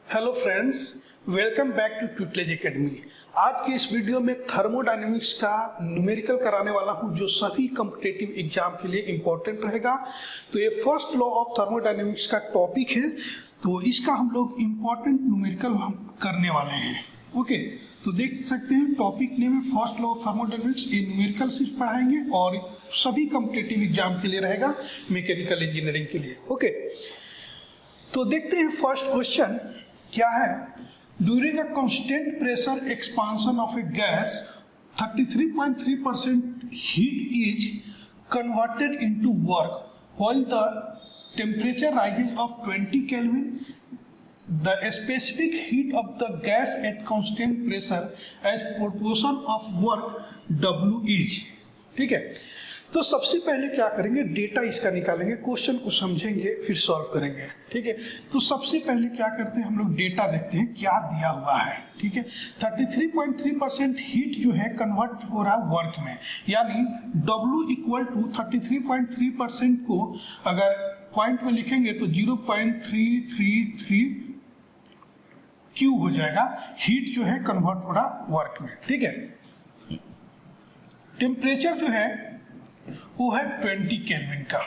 Hello friends, welcome back to tutelage academy. आज के इस वीडियो में थर्मोडायनेमिक्स का न्यूमेरिकल कराने वाला हूं जो सभी कॉम्पिटिटिव एग्जाम के लिए इम्पोर्टेंट रहेगा। तो ये फर्स्ट लॉ ऑफ थर्मोडायनेमिक्स का टॉपिक है, तो इसका हम लोग इम्पोर्टेंट न्यूमेरिकल हम करने वाले हैं। ओके, तो देख सकते हैं टॉपिक नेम है फर्स्ट लॉ ऑफ थर्मोडायनेमिक्स। ये न्यूमेरिकल सिर्फ पढ़ाएंगे और सभी कॉम्पिटिटिव एग्जाम के लिए रहेगा, मैकेनिकल इंजीनियरिंग के लिए। ओके, तो देखते हैं फर्स्ट क्वेश्चन क्या है। During a constant pressure expansion of a gas 33.3% heat is converted into work while the temperature rises of 20 kelvin. The specific heat of the gas at constant pressure as proportion of work W is. ठीक है, तो सबसे पहले क्या करेंगे, data इसका निकालेंगे, question को समझेंगे फिर सॉल्व करेंगे। ठीक है, तो सबसे पहले क्या करते हैं, हम लोग डेटा देखते हैं क्या दिया हुआ है। ठीक है, 33.3% हीट जो है कन्वर्ट हो रहा है वर्क में, यानी W इक्वल टू 33.3% को अगर पॉइंट में लिखेंगे तो 0.333 क्यूब हो जाएगा। हीट जो है कन्वर्ट हो रहा वर्क में। ठीक है, टेम्परेचर जो है वो है 20 केल्विन का।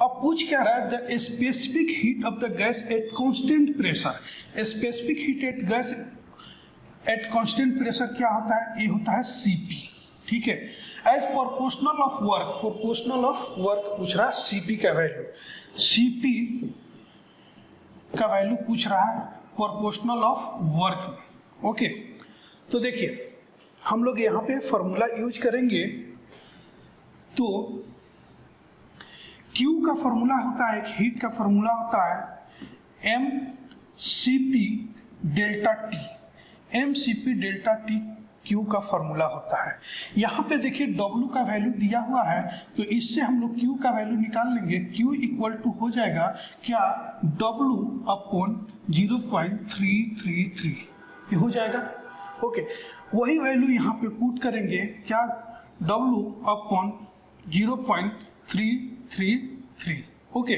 अब पूछ क्या रहा है, the specific heat of the gas at constant pressure. Specific heat at gas at constant pressure क्या होता है, ये होता है Cp। ठीक है, as proportional of work, proportional of work पूछ रहा है, Cp का वैल्यू, Cp का वैल्यू पूछ रहा है प्रोपोर्शनल ऑफ वर्क। ओके, तो देखिए हम लोग यहाँ पे फॉर्मूला यूज करेंगे। तो Q का फॉर्मूला होता है, एक हीट का फॉर्मूला होता है mCp delta T। mCp delta T Q का फॉर्मूला होता है। यहाँ पे देखिए W का वैल्यू दिया हुआ है, तो इससे हम लोग Q का वैल्यू निकाल लेंगे। Q इक्वल टू हो जाएगा क्या, W अपॉन 0.333, ये हो जाएगा। ओके, वही वैल्यू यहाँ पे पुट करेंगे, क्या, W upon 0.333, okay,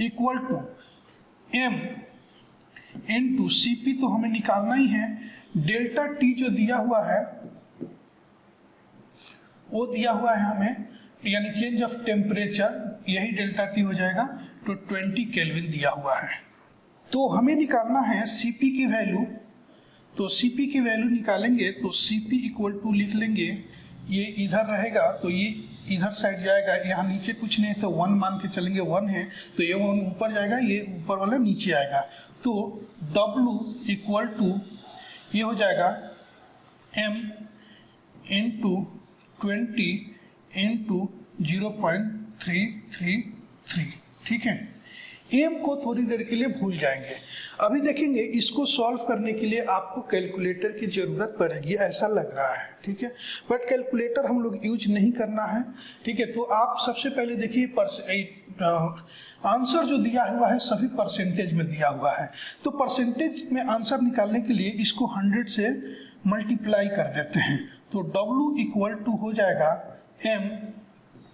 equal to m into Cp, तो हमें निकालना ही है। डेल्टा T जो दिया हुआ है वो दिया हुआ है हमें, यानी चेंज ऑफ टेम्परेचर, यही डेल्टा T हो जाएगा, तो 20 केल्विन दिया हुआ है। तो हमें निकालना है Cp की वैल्यू, तो Cp की वैल्यू निकालेंगे तो Cp इक्वल टू लिख लेंगे, ये इधर रहेगा तो ये इधर साइड जाएगा, यहाँ नीचे कुछ नहीं है तो 1 मान के चलेंगे, 1 है तो ये 1 ऊपर जाएगा, ये ऊपर वाला नीचे आएगा। तो W इक्वल टू ये हो जाएगा m इंटू 20 इंटू 0.333। ठीक है, m को थोड़ी देर के लिए भूल जाएंगे। अभी देखेंगे इसको सॉल्व करने के लिए आपको कैलकुलेटर की जरूरत पड़ेगी, ऐसा लग रहा है। ठीक है, बट कैलकुलेटर हम लोग यूज नहीं करना है। ठीक है, तो आप सबसे पहले देखिए आंसर जो दिया हुआ है सभी परसेंटेज में दिया हुआ है, तो परसेंटेज में आंसर निकालने के लिए इसको 100 से मल्टीप्लाई कर देते हैं। तो W इक्वल टू हो जाएगा m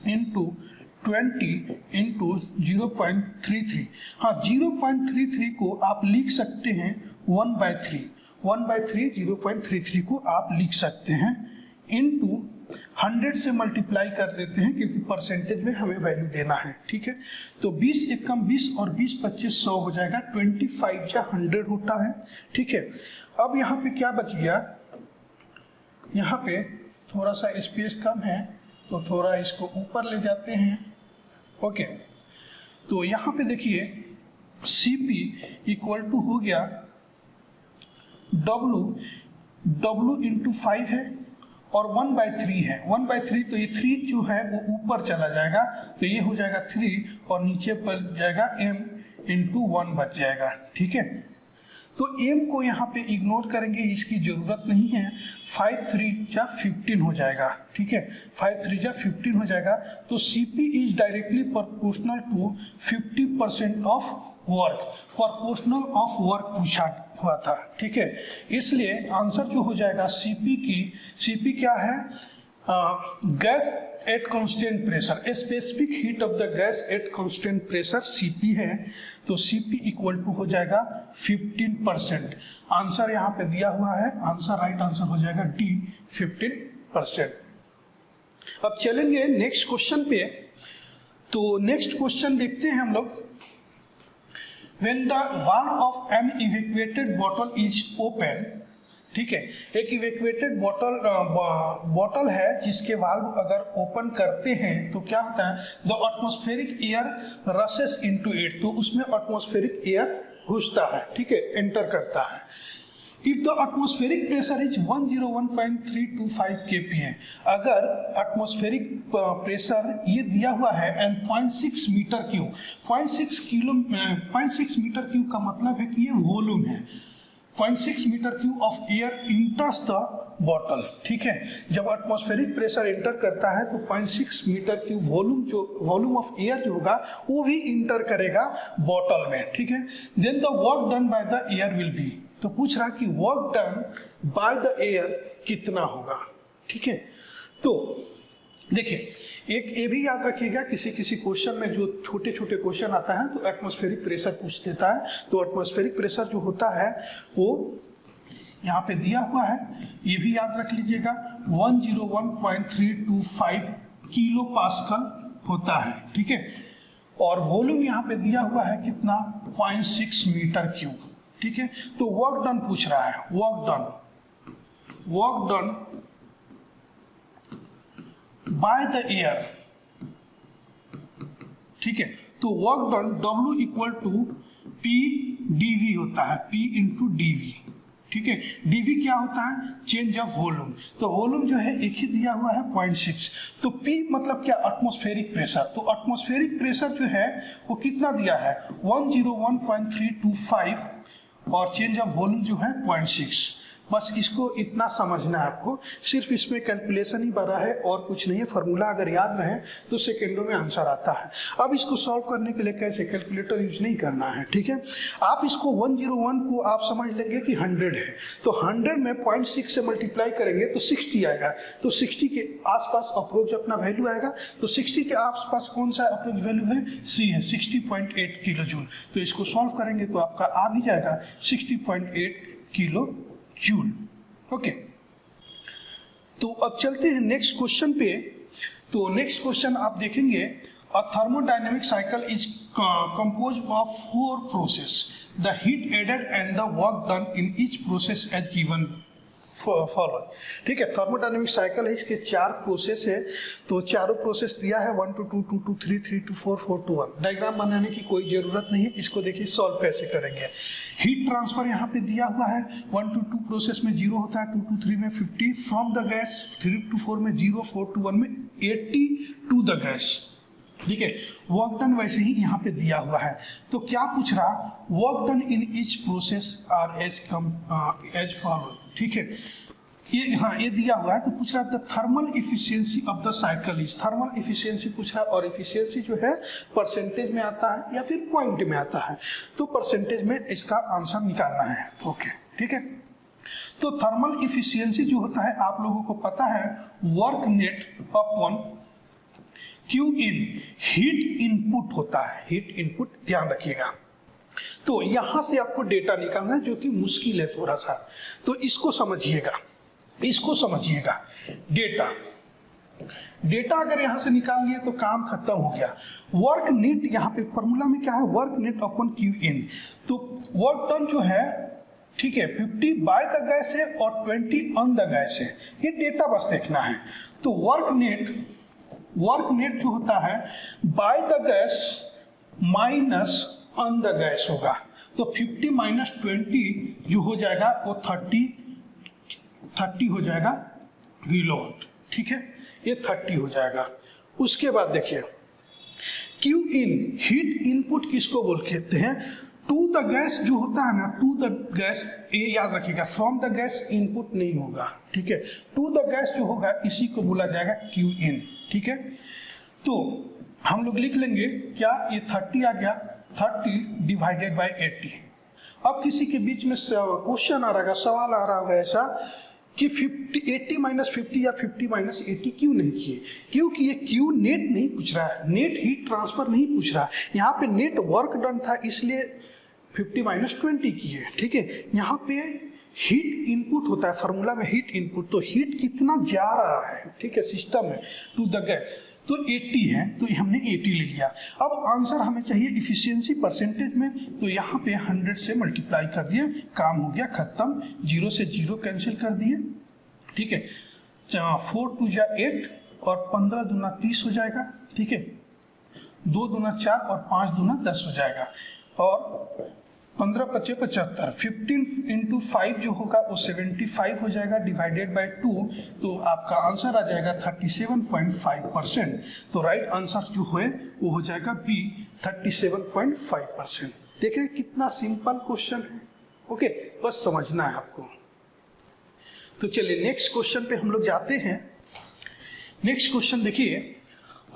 इंटू 20 इंटू 0.33। हाँ, 0.33 को आप लिख सकते हैं 1/3, 1/3 0.33 को आप लिख सकते हैं, इंटू 100 से मल्टीप्लाई कर देते हैं क्योंकि परसेंटेज में हमें वैल्यू देना है। ठीक है, तो 20 एकम 20 और 20 25 100 हो जाएगा, 25 या 100 होता है। ठीक है, अब यहाँ पे क्या बच गया, यहाँ पे थोड़ा सा स्पेस कम है तो थोड़ा इसको ऊपर ले जाते हैं। ओके, तो यहाँ पे देखिए Cp इक्वल टू हो गया W इंटू 5 है और 1/3 है, 1/3 तो ये 3 जो है वो ऊपर चला जाएगा, तो ये हो जाएगा 3 और नीचे पर जाएगा m इंटू 1 बच जाएगा। ठीक है, तो m को यहाँ पे इग्नोर करेंगे, इसकी जरूरत नहीं है। 5 3 या 15 हो जाएगा। ठीक है, 5 3 या 15 हो जाएगा, तो Cp is directly proportional to 50% of work, proportional of work पूछा हुआ था। ठीक है, इसलिए आंसर जो हो जाएगा Cp क्या है, gas at constant pressure, specific heat of the gas at constant pressure Cp है, तो Cp इक्वल टू हो जाएगा 15%। आंसर यहाँ पे दिया हुआ है, आंसर राइट आंसर हो जाएगा डी 15%। अब चलेंगे नेक्स्ट क्वेश्चन पे। तो नेक्स्ट क्वेश्चन देखते हैं हम लोग। When the valve of an evacuated bottle is open, ठीक है, एक इवेक्यूएटेड बॉटल है जिसके वाल्व अगर ओपन करते हैं तो क्या होता है, the atmospheric air rashes into it, तो उसमें एटमॉस्फेरिक एयर घुसता है, ठीक है, एंटर करता है। If the atmospheric pressure is 101.325 kPa, अगर एटमॉस्फेरिक प्रेशर ये दिया हुआ है and 0.6 metre cube, 0.6 metre cube का मतलब है कि ये वॉल्यूम है। 0.6 metre cube of air enters the bottle, ठीक है, जब एटमॉस्फेरिक प्रेशर एंटर करता है तो 0.6 metre cube volume of air जो होगा वो भी इंटर करेगा बॉटल में, ठीक है। Then the work done by the air will be, तो पूछ रहा कि work done by the air कितना होगा, ठीक है। तो देखिए, एक ये भी याद रखिएगा, किसी क्वेश्चन में जो छोटे छोटे क्वेश्चन आता है तो एटमॉस्फेरिक प्रेशर पूछ देता है, तो एटमॉस्फेरिक प्रेशर जो होता है वो यहाँ पे दिया हुआ है, ये भी याद रख लीजिएगा, 101.325 किलो पास्कल होता है, ठीक है। और वॉल्यूम यहाँ पे दिया हुआ है कितना, 0.6 मीटर क्यूब, ठीक है। तो वर्क डन पूछ रहा है, work done by the air, ठीक है। तो work done W equal to P dV होता है, P इंटू dV, ठीक है। dV क्या होता है, चेंज ऑफ वॉल्यूम, तो वॉल्यूम जो है एक ही दिया हुआ है 0.6, तो P मतलब क्या, एटमॉस्फेरिक प्रेशर, तो एटमॉस्फेरिक प्रेशर जो है वो कितना दिया है 101.325 और चेंज ऑफ वॉल्यूम जो है 0.6। बस इसको इतना समझना है आपको, सिर्फ इसमें कैलकुलेशन ही बना है और कुछ नहीं है। फार्मूला अगर याद रहे तो सेकेंडों में आंसर आता है। अब इसको सॉल्व करने के लिए कैसे, कैलकुलेटर यूज नहीं करना है, ठीक है। आप इसको 101 को आप समझ लेंगे कि 100 है, तो 100 में 0.6 से मल्टीप्लाई करेंगे तो 60 आएगा, तो 60 के आसपास अप्रोच अपना वैल्यू आएगा, तो 60 के आसपास कौन सा अप्रोच वैल्यू है, सी है, 60.8 किलो जूल। तो इसको सॉल्व करेंगे तो आपका आ भी जाएगा 60.8 किलो जूल, ओके। तो अब चलते हैं नेक्स्ट क्वेश्चन पे। तो नेक्स्ट क्वेश्चन आप देखेंगे, a thermodynamic cycle is compose of 4 process, the heat added and the work done in each process as given follow, ठीक है। थर्मोडायनेमिक साइकिल है, इसके 4 प्रोसेस है, तो चारों प्रोसेस दिया है 1 to 2, 2 to 3, 3 to 4, 4 to 1। Diagram बनाने की कोई जरूरत नहीं है, इसको देखिए सॉल्व कैसे करेंगे। हीट ट्रांसफर यहाँ पे दिया हुआ है, 1 to 2 प्रोसेस में 0 होता है, 2 to 3 में 50 फ्रॉम द गैस, 3 to 4 में 0, 4 to 1 में 80 टू द गैस, ठीक है। वर्क डन वैसे ही यहाँ पे दिया हुआ है, तो क्या पूछ रहा, work done in each process are as follow, ठीक है। ये हाँ ये दिया हुआ है, तो पूछ रहा है thermal efficiency of the cycle is, thermal efficiency पूछ रहा है, और इफिशियंसी जो है परसेंटेज में आता है या फिर पॉइंट में आता है, तो परसेंटेज में इसका आंसर निकालना है, ओके, ठीक है। तो थर्मल इफिशियंसी जो होता है आप लोगों को पता है, work net upon Q in, heat input होता है, हीट इनपुट ध्यान रखिएगा। तो यहां से आपको डेटा निकालना है जो कि मुश्किल है थोड़ा सा, तो इसको समझिएगा। डेटा अगर यहां से निकाल लिए तो काम खत्म हो गया। वर्क नेट यहाँ पे फॉर्मूला में क्या है, work net upon Q in, तो वर्क डन जो है, ठीक है, 50 बाय द गैस है और 20 ऑन द गैस है, ये डेटा बस देखना है। तो वर्क नेट जो होता है by the gas minus on the gas होगा, तो 50 माइनस 20 जो हो जाएगा वो 30 हो जाएगा किलोवाट, ठीक है, ये 30 हो जाएगा। उसके बाद देखिए क्यू इन, हीट इनपुट किसको बोल कहते हैं, टू द गैस जो होता है ना, टू द गैस, ये याद रखिएगा, फ्रॉम द गैस इनपुट नहीं होगा, ठीक है, टू द गैस जो होगा इसी को बोला जाएगा क्यू इन, ठीक है। तो हम लोग लिख लेंगे क्या, ये 30 आ गया, 30 डिवाइडेड बाय 80। अब किसी के बीच में क्वेश्चन आ रहा है, सवाल आ रहा है ऐसा कि 80 माइनस 50 या 50 माइनस 80 क्यों नहीं किए, क्योंकि ये क्यू नेट नहीं पूछ रहा है, नेट हीट ट्रांसफर नहीं पूछ रहा है, यहाँ पे नेट वर्क डन था इसलिए 50 माइनस 20 किए। ठीक है, यहाँ पे हीट इनपुट होता है, फार्मूला में हीट इनपुट, तो हीट कितना जा रहा है, ठीक है, सिस्टम में टू द गैस, तो 80 है, तो हमने 80 ले लिया। अब आंसर हमें चाहिए इफिशियंसी परसेंटेज में, तो यहाँ पे 100 से मल्टीप्लाई कर दिए, काम हो गया खत्म, 0 से 0 कैंसिल कर दिए। ठीक है, 4 2 जा 8 और 15 दूना 30 हो जाएगा। ठीक है, 2 दूना 4 और 5 दूना 10 हो जाएगा, और 15 पच्चे 75, 15 इंटू 5 जो होगा वो 75 हो जाएगा, डिवाइडेड बाय 2, तो आपका आंसर आ जाएगा 37.5%। तो राइट आंसर जो है वो हो जाएगा बी, 37.5%। देखें कितना सिंपल क्वेश्चन है। ओके, बस समझना है आपको। तो चलिए नेक्स्ट क्वेश्चन पे हम लोग जाते हैं। नेक्स्ट क्वेश्चन देखिए,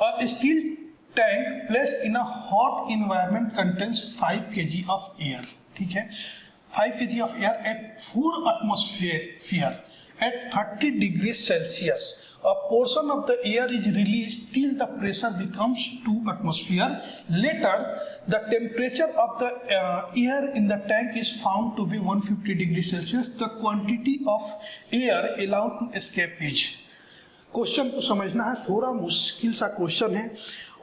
a steel tank placed in a hot environment contains 5 kg of air. ठीक है, 5 kg of air at 4 atmosphere at 30 degrees Celsius. A portion of the air is released till the pressure becomes 2 atmosphere. Later, the temperature of the air in the tank is found to be 150 degrees Celsius. The quantity of air allowed to escape is. Question को समझना है, थोड़ा मुश्किल सा question है,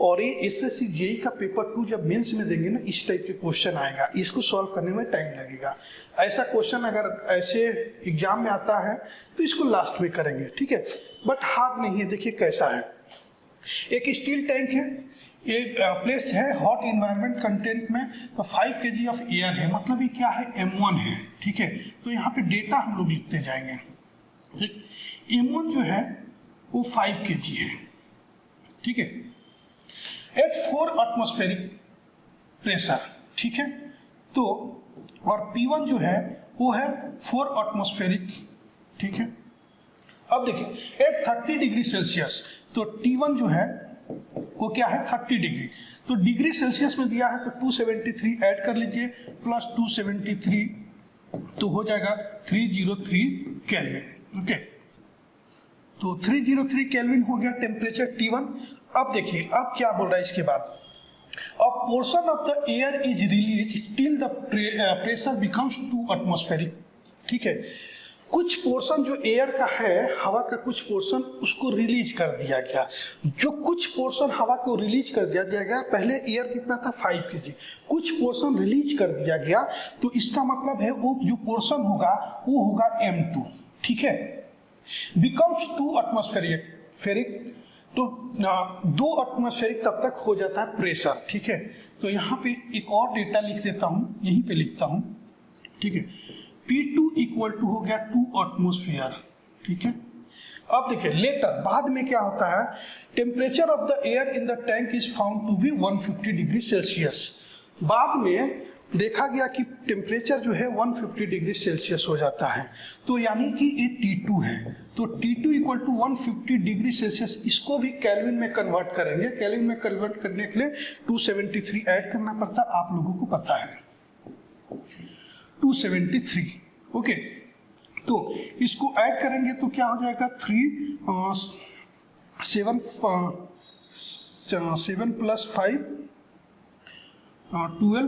और ये SSC JE का पेपर 2 जब मेंस में देंगे ना, इस टाइप के क्वेश्चन आएगा, इसको सॉल्व करने में टाइम लगेगा। ऐसा क्वेश्चन अगर ऐसे एग्जाम में आता है तो इसको लास्ट में करेंगे। ठीक है, बट हार्ड नहीं है। देखिए कैसा है, एक स्टील टैंक है, ये प्लेस्ड है हॉट इन्वायरमेंट कंटेंट में, तो 5 kg ऑफ एयर है, मतलब ये क्या है, M1 है। ठीक है, तो यहाँ पे डेटा हम लोग लिखते जाएंगे। ठीक, M1 जो है वो 5 kg है। ठीक है, एट 4 एटमॉस्फेरिक प्रेशर। ठीक है, तो और P1 जो है वो है 4 एटमॉस्फेरिक। ठीक है, अब देखिए एट 30 डिग्री सेल्सियस, तो T1 जो है वो क्या है, 30 डिग्री, तो डिग्री सेल्सियस में दिया है तो 273 ऐड कर लीजिए, प्लस 273 तो हो जाएगा 303 केल्विन। ओके, तो 303 केल्विन हो गया टेम्परेचर T1। अब देखिए अब क्या बोल रहा है इसके बाद, अ portion of the air is release till the pressure becomes 2 atmospheric. ठीक है, कुछ पोर्शन जो एयर का है, हवा का कुछ पोर्शन, उसको रिलीज कर दिया गया। जो कुछ पोर्शन हवा को रिलीज कर दिया जाएगा, पहले एयर कितना था 5 kg, कुछ पोर्शन रिलीज कर दिया गया, तो इसका मतलब है वो जो पोर्शन होगा वो होगा M2। ठीक है, बिकम्स 2 एटमॉस्फेरिक, तो 2 एटमॉस्फेरिक तब तक हो जाता है प्रेशर। ठीक है, तो यहाँ पे एक और डेटा लिख देता हूँ, यहीं पे लिखता हूँ। ठीक है, P2 इक्वल टू हो गया 2 एटमॉस्फेयर। ठीक है, अब देखिए लेटर बाद में क्या होता है, temperature of the air in the tank is found to be 150 degree Celsius. बाद में देखा गया कि टेम्परेचर जो है 150 डिग्री सेल्सियस हो जाता है, तो यानी कि ये T2 है, तो T2 equal to 150 degree Celsius. इसको भी केल्विन में कन्वर्ट करेंगे, केल्विन में कन्वर्ट करने के लिए 273 ऐड करना पड़ता, आप लोगों को पता है 273। ओके, तो इसको ऐड करेंगे तो क्या हो जाएगा 7 प्लस 5 12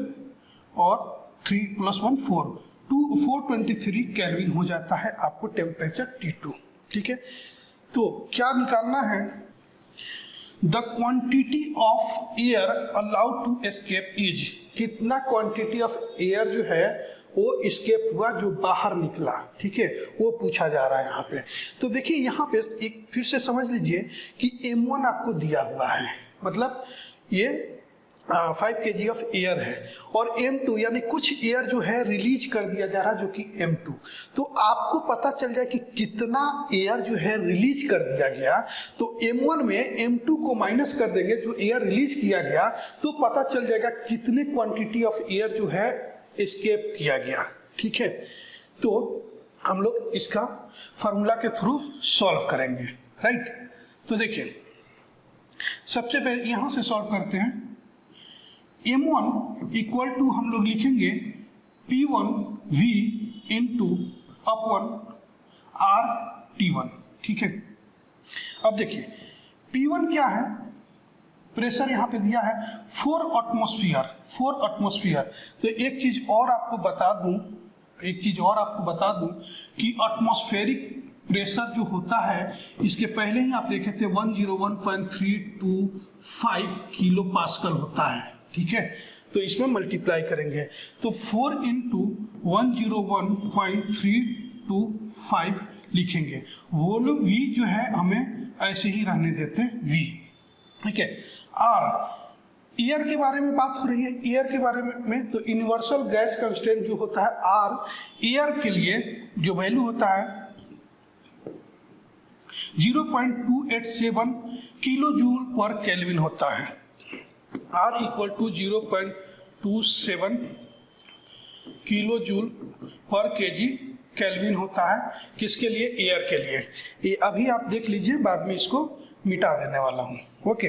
और 3 प्लस 1 4, 423 केल्विन हो जाता है आपको टेम्परेचर T2। ठीक है, तो क्या निकालना है, the quantity of air allowed to escape is, कितना क्वांटिटी ऑफ एयर जो है वो एस्केप हुआ, जो बाहर निकला। ठीक है, वो पूछा जा रहा है यहाँ पे। तो देखिए यहाँ पे एक फिर से समझ लीजिए कि M1 आपको दिया हुआ है, मतलब ये 5 kg ऑफ एयर है, और M2 यानी कुछ एयर जो है रिलीज कर दिया जा रहा है, जो कि M2। तो आपको पता चल जाए कि कितना एयर जो है रिलीज कर दिया गया, तो M1 में M2 को माइनस कर देंगे, जो एयर रिलीज किया गया, तो पता चल जाएगा कितने क्वांटिटी ऑफ एयर जो है एस्केप किया गया। ठीक है, तो हम लोग इसका फार्मूला के थ्रू सॉल्व करेंगे। राइट, तो देखिए सबसे पहले यहां से सॉल्व करते हैं। M1 इक्वल टू हम लोग लिखेंगे P1V इंटू अपॉन RT1, ठीक है। अब देखिए P1 क्या है, प्रेशर यहाँ पे दिया है 4 एटमॉस्फेयर। तो एक चीज और आपको बता दूं कि एटमॉस्फेरिक प्रेशर जो होता है इसके पहले ही आप देखे थे 101.325 किलो पास्कल होता है, ठीक है। तो इसमें मल्टीप्लाई करेंगे तो 4 इंटू 101.325 लिखेंगे। वॉल्यूम V जो है हमें ऐसे ही रहने देते हैं V, ठीक है। R एयर के बारे में बात हो रही है, एयर के बारे में तो यूनिवर्सल गैस कांस्टेंट जो होता है R एयर के लिए जो वैल्यू होता है 0.287 किलो जूल पर केल्विन होता है। R equal to 0.27 kilo joule per kg kelvin होता है, किसके लिए, एयर के लिए। ये अभी आप देख लीजिए, बाद में इसको मिटा देने वाला हूँ, ओके।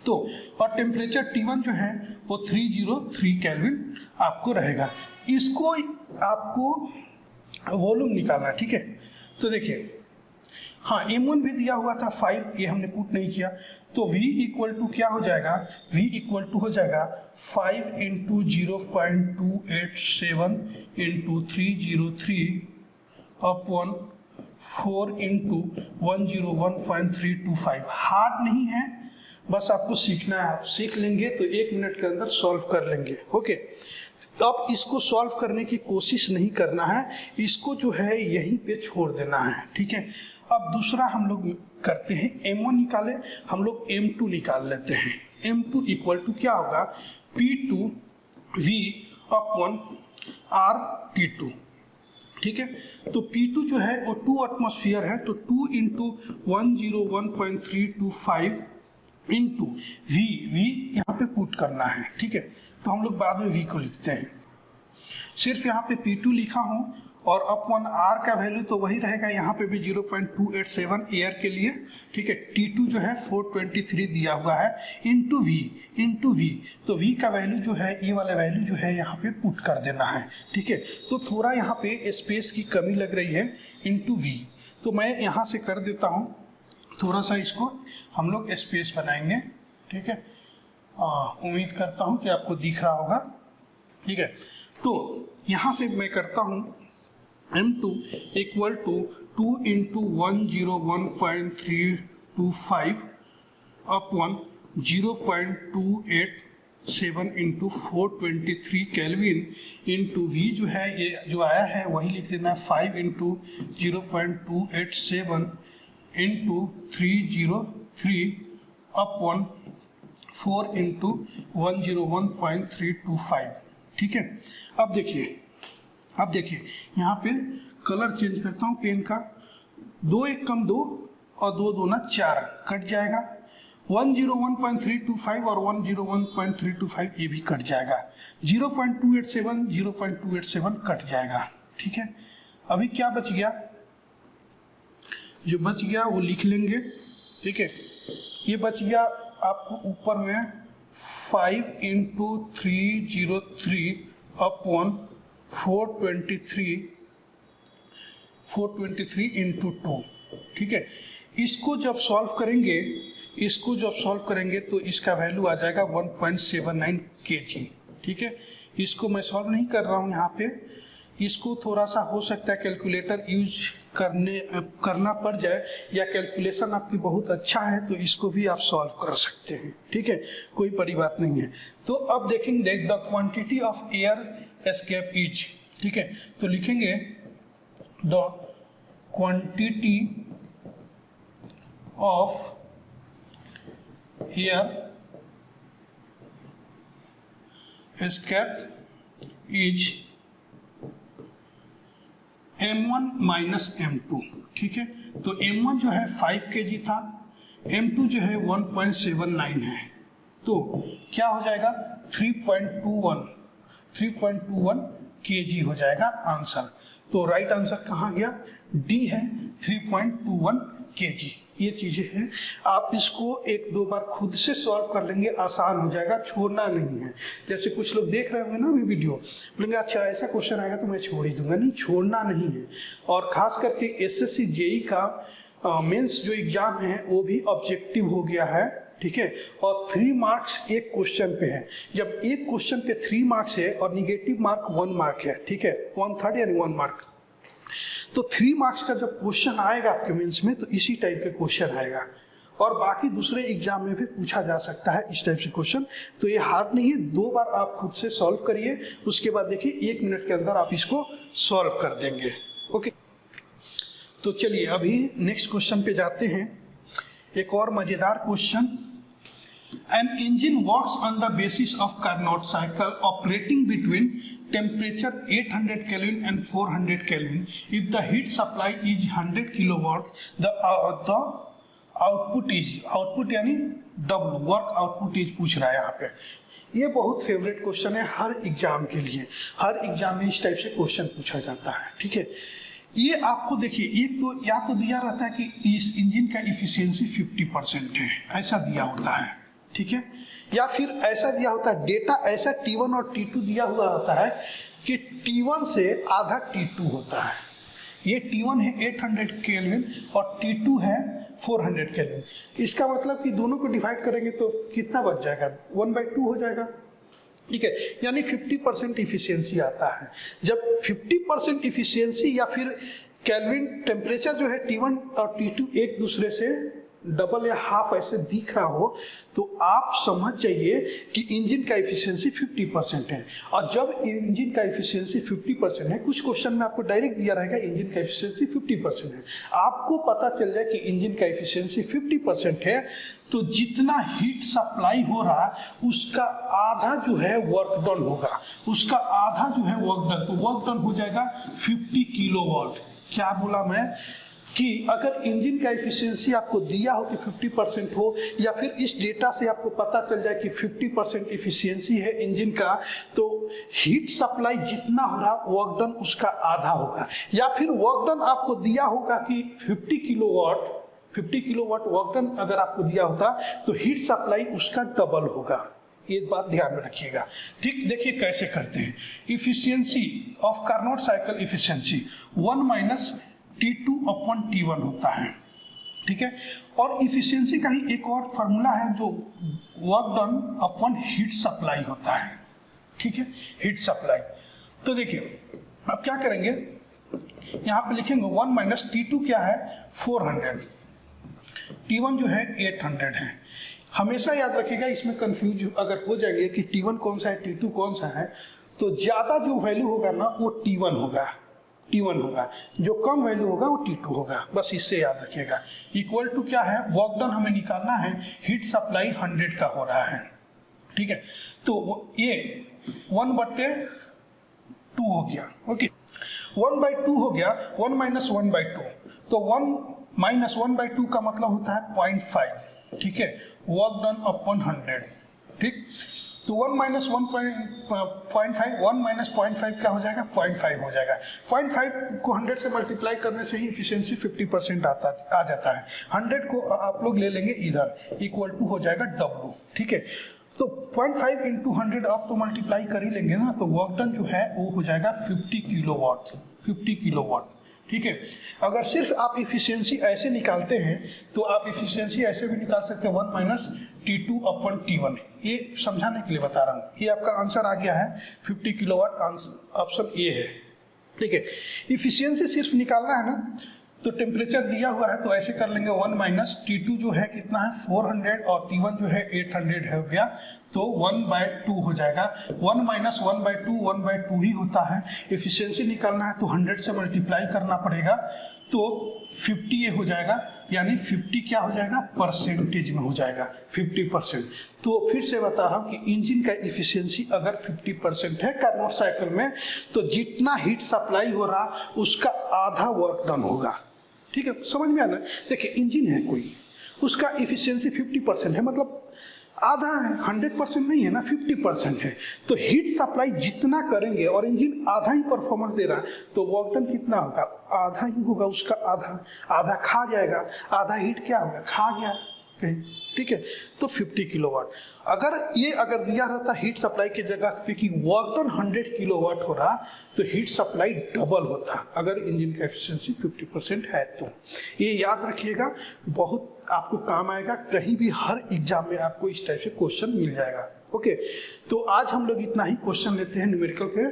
तो और टेम्परेचर T1 जो है वो 303 केल्विन आपको रहेगा। इसको आपको वॉल्यूम निकालना है, ठीक है। तो देखिए हाँ, M1 भी दिया हुआ था 5, ये हमने पुट नहीं किया। तो V इक्वल टू क्या हो जाएगा, V इक्वल टू हो जाएगा 5 into 0.287 into 303 upon 4 into 101.325। Hard नहीं है, बस आपको सीखना है। आप सीख लेंगे तो 1 मिनट के अंदर सॉल्व कर लेंगे, ओके। तो अब इसको सॉल्व करने की कोशिश नहीं करना है, इसको जो है यहीं पे छोड़ देना है, ठीक है। अब दूसरा हम लोग करते हैं, M1 निकाले, हम लोग M2 निकाल लेते हैं। M2 इक्वल टू क्या होगा, P2V अपॉन RT2, ठीक है। तो P2 जो है वो 2 एटमॉस्फेयर है, तो 2 इंटू 101.325 इंटू V यहाँ पे पुट करना है, ठीक है। तो हम लोग बाद में V को लिखते हैं, सिर्फ यहाँ पे P2 लिखा हूँ और अपॉन R का वैल्यू तो वही रहेगा, यहाँ पे भी 0.287 एयर के लिए, ठीक है। T2 जो है 423 दिया हुआ है इंटू V, तो V का वैल्यू जो है, ये वाला वैल्यू जो है यहाँ पे पुट कर देना है, ठीक है। तो थोड़ा यहाँ पे स्पेस की कमी लग रही है, इंटू V। तो मैं यहाँ से कर देता हूँ, थोड़ा सा इसको हम लोग स्पेस बनाएंगे, ठीक है। उम्मीद करता हूँ कि आपको दिख रहा होगा, ठीक है। तो यहाँ से मैं करता हूँ M2 equal to 2 into 101.325 upon 0.287 into 423 kelvin into V जो है, ये जो आया है वही लिख देना, 5 इंटू 0.287 इंटू 303 अपॉन 4 इंटू 101.325, ठीक है। अब देखिए यहाँ पे कलर चेंज करता हूँ पेन का, 2 1 कम 2 और 2 2 ना 4 कट जाएगा, 101.325 और 101.325 ये भी कट जाएगा, 0.287 कट जाएगा, ठीक है। अभी क्या बच गया, जो बच गया वो लिख लेंगे, ठीक है। ये बच गया आपको ऊपर में 5 इंटू 303 अपॉन 423 इंटू 2, ठीक है। इसको जब सॉल्व करेंगे तो इसका वैल्यू आ जाएगा 1.79 kg, ठीक है। इसको मैं सॉल्व नहीं कर रहा हूँ यहाँ पे, इसको थोड़ा सा हो सकता है कैलकुलेटर यूज करना पड़ जाए, या कैलकुलेशन आपकी बहुत अच्छा है तो इसको भी आप सॉल्व कर सकते हैं, ठीक है, कोई बड़ी बात नहीं है। तो अब देखेंगे the quantity of air escape is, ठीक है। तो लिखेंगे the quantity of air escape is M1 minus M2, ठीक है। तो M1 जो है 5 kg था, M2 जो है 1.79 है, तो क्या हो जाएगा 3.21 kg हो जाएगा आंसर। तो राइट आंसर कहाँ गया, D है 3.21 kg। ये चीजें हैं, आप इसको एक दो बार खुद से सॉल्व कर लेंगे, आसान हो जाएगा, छोड़ना नहीं है। जैसे कुछ लोग देख रहे होंगे ना अभी वीडियो, बोलेंगे अच्छा ऐसा क्वेश्चन आएगा तो मैं छोड़ ही दूंगा, नहीं, छोड़ना नहीं है। और खास करके एसएससी जेई का मेंस जो एग्जाम है वो भी ऑब्जेक्टिव हो गया है, ठीक है, और 3 मार्क्स एक क्वेश्चन पे है। जब एक क्वेश्चन पे 3 मार्क्स है और निगेटिव मार्क 1 मार्क है, ठीक है, 1/3 यानी 1 मार्क, तो 3 मार्क्स का जब क्वेश्चन आएगा आपके मेंस में तो इसी टाइप के क्वेश्चन आएगा। और बाकी दूसरे एग्जाम में भी पूछा जा सकता है इस टाइप से क्वेश्चन। तो ये हार्ड नहीं है, 2 बार आप खुद से सॉल्व करिए, उसके बाद देखिए 1 मिनट के अंदर आप इसको सॉल्व कर देंगे। ओके, तो चलिए अभी नेक्स्ट क्वेश्चन पे जाते हैं। एक और मजेदार question, An engine works on the basis of Carnot cycle operating between temperature 800 Kelvin and 400 Kelvin. If the heat supply is 100 kilowatt, the output यानी W, work output is पूछ रहा है यहाँ पे। ये बहुत फेवरेट क्वेश्चन है हर एग्जाम के लिए, हर एग्जाम में इस टाइप से क्वेश्चन पूछा जाता है, ठीक है। ये आपको देखिए, एक तो या तो दिया रहता है कि इस इंजन का इफिशियंसी 50% है, ऐसा दिया होता है, ठीक है, या फिर ऐसा दिया होता है डेटा, ऐसा T1 और T2 दिया हुआ होता है कि T1 से आधा T2 होता है। ये T1 है 800 केल्विन और T2 है 400 केल्विन। इसका मतलब कि दोनों को डिवाइड करेंगे तो कितना बच जाएगा, 1/2 हो जाएगा, ठीक है, यानी 50% इफिशियंसी आता है। जब 50% इफिशियंसी या फिर केल्विन टेम्परेचर जो है T1 और T2 एक दूसरे से डबल या हाफ ऐसे दिख रहा हो तो आप समझ जाइए कि इंजन का एफिशिएंसी 50% है। और जब इंजन का एफिशिएंसी 50% है, कुछ क्वेश्चन में आपको डायरेक्ट दिया रहेगा इंजन का एफिशिएंसी 50% है, आपको पता चल जाए कि इंजन का एफिशिएंसी 50% है तो जितना हीट सप्लाई हो रहा है उसका आधा जो है वर्क डन होगा, उसका आधा जो है वर्क डन, तो वर्क डन हो जाएगा 50 किलोवाट। क्या बोला मैं कि अगर इंजन का एफिशिएंसी आपको दिया हो कि 50% हो, या फिर इस डेटा से आपको पता चल जाए कि 50% एफिशिएंसी है इंजन का, तो हीट सप्लाई जितना हो रहा वर्क डन उसका आधा होगा। या फिर वर्क डन आपको दिया होगा कि 50 किलोवाट वर्क डन अगर आपको दिया होता तो हीट सप्लाई उसका डबल होगा। ये बात ध्यान में रखिएगा, ठीक। देखिए कैसे करते हैं, efficiency of Carnot cycle efficiency 1 - T2/T1 होता है, ठीक है। और इफिशियंसी का ही एक और फार्मूला है जो work done upon heat supply होता है, ठीक है, हीट सप्लाई। तो देखिए अब क्या करेंगे, यहाँ पे लिखेंगे 1 - T2 क्या है 400, T1 जो है 800 है। हमेशा याद रखिएगा, इसमें कंफ्यूज अगर हो जाएंगे कि T1 कौन सा है T2 कौन सा है, तो ज्यादा जो वैल्यू होगा ना वो T1 होगा, जो कम वैल्यू होगा वो T2 होगा, बस इससे याद रखिएगा। इक्वल टू क्या है, वर्क डन हमें निकालना है, हीट सप्लाई 100 का हो रहा है, ठीक है। तो ये 1/2 हो गया, ओके, 1/2 हो गया, 1 - 1/2, तो 1 - 1/2 का मतलब होता है 0.5, ठीक है, वर्क डन अपॉन 100, ठीक। तो 1 - 1.5, 1 - 0.5 क्या हो जाएगा 0.5 हो जाएगा। 0.5 को 100 से मल्टीप्लाई करने से ही इफिशियंसी 50% आ जाता है। 100 को आप लोग ले लेंगे इधर, इक्वल टू हो जाएगा W, ठीक है। तो 0.5 × 100 आप तो मल्टीप्लाई कर ही लेंगे ना, तो वर्क डन जो है वो हो जाएगा 50 किलोवाट, ठीक है। अगर सिर्फ आप इफिशियंसी ऐसे निकालते हैं तो आप इफिशियंसी ऐसे भी निकाल सकते हैं 1 - T2/T1। ये समझाने के लिए बता रहा हूँ। ये आपका आंसर आ गया है 50 किलोवाट, ऑप्शन ए है, ठीक है। इफिशियंसी सिर्फ निकालना है ना, तो टेम्परेचर दिया हुआ है तो ऐसे कर लेंगे 1 - T2 जो है कितना है 400 और T1 जो है 800 हो गया, तो 1/2 हो जाएगा। 1 - 1/2 1/2 ही होता है। इफिशियंसी निकालना है तो 100 से मल्टीप्लाई करना पड़ेगा, तो 50 ये हो जाएगा, यानी 50 क्या हो जाएगा परसेंटेज में हो जाएगा 50%। तो फिर से बता रहा हूँ कि इंजन का इफिशियंसी अगर 50% है कार्नोट साइकिल में, तो जितना हीट सप्लाई हो रहा उसका आधा वर्क डन होगा, ठीक है, समझ में आना। देखिए इंजन है कोई, उसका इफिशियंसी 50% है, मतलब आधा है, 100% नहीं है ना, 50% है। तो हीट सप्लाई जितना करेंगे और इंजन आधा ही परफॉर्मेंस दे रहा है तो वर्क डन कितना होगा, आधा ही होगा, उसका आधा, आधा खा जाएगा, आधा हीट क्या होगा, खा गया, ठीक है। तो 50 किलोवाट अगर दिया रहता हीट सप्लाई की जगह पे कि वर्क डन 100 किलोवाट हो रहा तो हीट सप्लाई डबल होता अगर इंजन का एफिशिएंसी 50% है। तो ये याद रखिएगा, बहुत आपको काम आएगा, कहीं भी हर एग्जाम में आपको इस टाइप से क्वेश्चन मिल जाएगा। ओके, तो आज हम लोग इतना ही क्वेश्चन लेते हैं न्यूमेरिकल के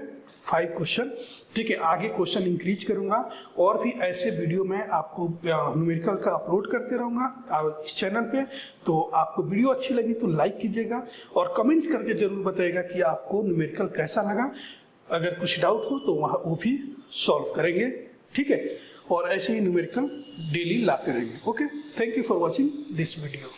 5 क्वेश्चन, ठीक है। आगे क्वेश्चन इंक्रीज करूंगा और भी ऐसे वीडियो में आपको न्यूमेरिकल का अपलोड करते रहूंगा इस चैनल पे। तो आपको वीडियो अच्छी लगी तो लाइक कीजिएगा और कमेंट्स करके जरूर बताइएगा कि आपको न्यूमेरिकल कैसा लगा। अगर कुछ डाउट हो तो वहाँ वो भी सॉल्व करेंगे, ठीक है। और ऐसे ही न्यूमेरिकल डेली लाते रहेंगे। Okay, thank you for watching this video.